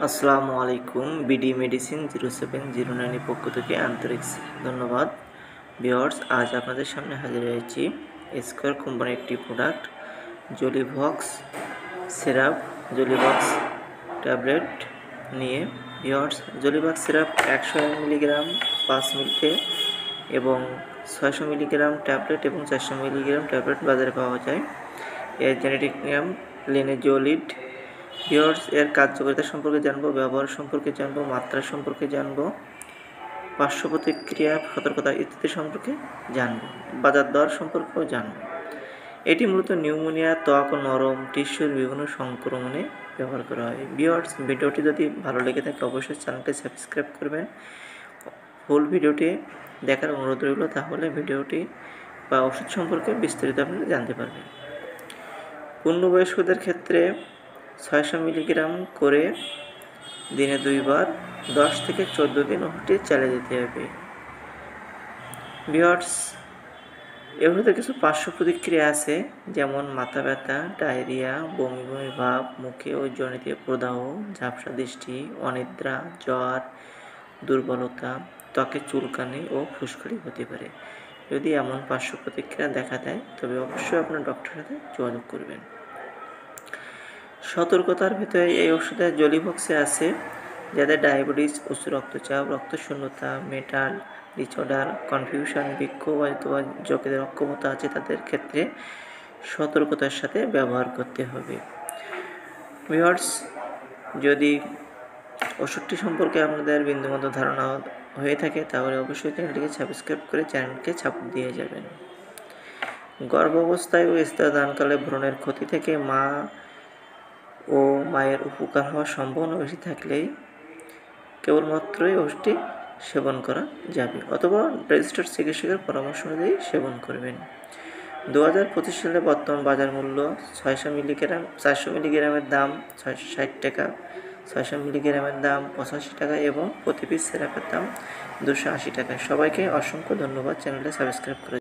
আসসালামু আলাইকুম। BD medicine 0709 পক্ষ থেকে আন্তরিক ধন্যবাদ। ভিউয়ার্স, আজ আপনাদের সামনে হাজির হয়েছি স্কয়ার কোম্পানির একটি প্রোডাক্ট জলিভক্স সিরাপ, জলিভক্স ট্যাবলেট নিয়ে। ভিউয়ার্স, জলিভক্স সিরাপ 100 মিলিগ্রাম 5 মিনিটে এবং 600 মিলিগ্রাম ট্যাবলেট এবং 400 মিলিগ্রাম ট্যাবলেট বাজারে পাওয়া যায়। এর জেনেটিক নাম লিনেজোলিড। ভিউয়ার্স, এর কার্যকারিতা সম্পর্কে জানবো, ব্যবহার সম্পর্কে জানবো, মাত্রা সম্পর্কে জানবো, পার্শ্ব প্রতিক্রিয়া, সতর্কতা ইত্যাদি সম্পর্কে জানবো, বাজার দর সম্পর্কেও জানবো। এটি মূলত নিউমোনিয়া, ত্বক ও নরম টিস্যুর বিভিন্ন সংক্রমণে ব্যবহার করা হয়। ভিউয়ার্স, ভিডিওটি যদি ভালো লেগে থাকে অবশ্যই চ্যানেলটি সাবস্ক্রাইব করবেন। ফুল ভিডিওটি দেখার অনুরোধ রইল, তাহলে ভিডিওটি বা ওষুধ সম্পর্কে বিস্তারিত আপনারা জানতে পারবেন। পূর্ণবয়স্কদের ক্ষেত্রে 600 মিলিগ্রাম করে দিনে 2 বার 10 থেকে 14 দিন ওষুধটি চালিয়ে যেতে হবে। ভিউয়ার্স, এই ওষুধের কিছু পার্শ্ব প্রতিক্রিয়া আছে, যেমন মাথা ব্যথা, ডায়রিয়া, বমি বমি ভাব, মুখে ও জনিতে প্রদাহ, ঝাপসা দৃষ্টি, অনিদ্রা, জ্বর, দুর্বলতা, ত্বকে চুলকানি ও ফুসকুড়ি হতে পারে। যদি এমন পার্শ্ব প্রতিক্রিয়া দেখা দেয় তবে অবশ্যই আপনার ডক্টরের সাথে যোগাযোগ করবেন। সতর্কতার ভিতরে এই ওষুধে জলিভক্সে আছে যাদের ডায়াবেটিস, উচ্চ রক্তচাপ, রক্তশূন্যতা, মেন্টাল ডিসঅর্ডার, কনফিউশন, বিক্ষোভ অথবা যকৃতের অক্ষমতা আছে, তাদের ক্ষেত্রে সতর্কতার সাথে ব্যবহার করতে হবে। ভিউয়ার্স, যদি ওষুধটি সম্পর্কে আপনাদের বিন্দুমাত্র ধারণা হয়ে থাকে তাহলে অবশ্যই চ্যানেলটিকে সাবস্ক্রাইব করে চ্যানেলকে চাপ দিয়ে যাবেন। গর্ভাবস্থায় ও স্তন্যদানকালে ভ্রূণের ক্ষতি থেকে মা ও মায়ের উপকার হওয়ার সম্ভাবনা বেশি থাকলেই কেবলমাত্রই ওষুধটি সেবন করা যাবে, অথবা রেজিস্টার্ড চিকিৎসকের পরামর্শ অনুযায়ী সেবন করবেন। 2025 সালে বর্তমান বাজার মূল্য 600 মিলিগ্রাম 400 মিলিগ্রামের দাম 660 টাকা, 600 মিলিগ্রামের দাম 85 টাকা এবং প্রতি পিস সিরাপের দাম 280 টাকা। সবাইকে অসংখ্য ধন্যবাদ চ্যানেলটি সাবস্ক্রাইব করে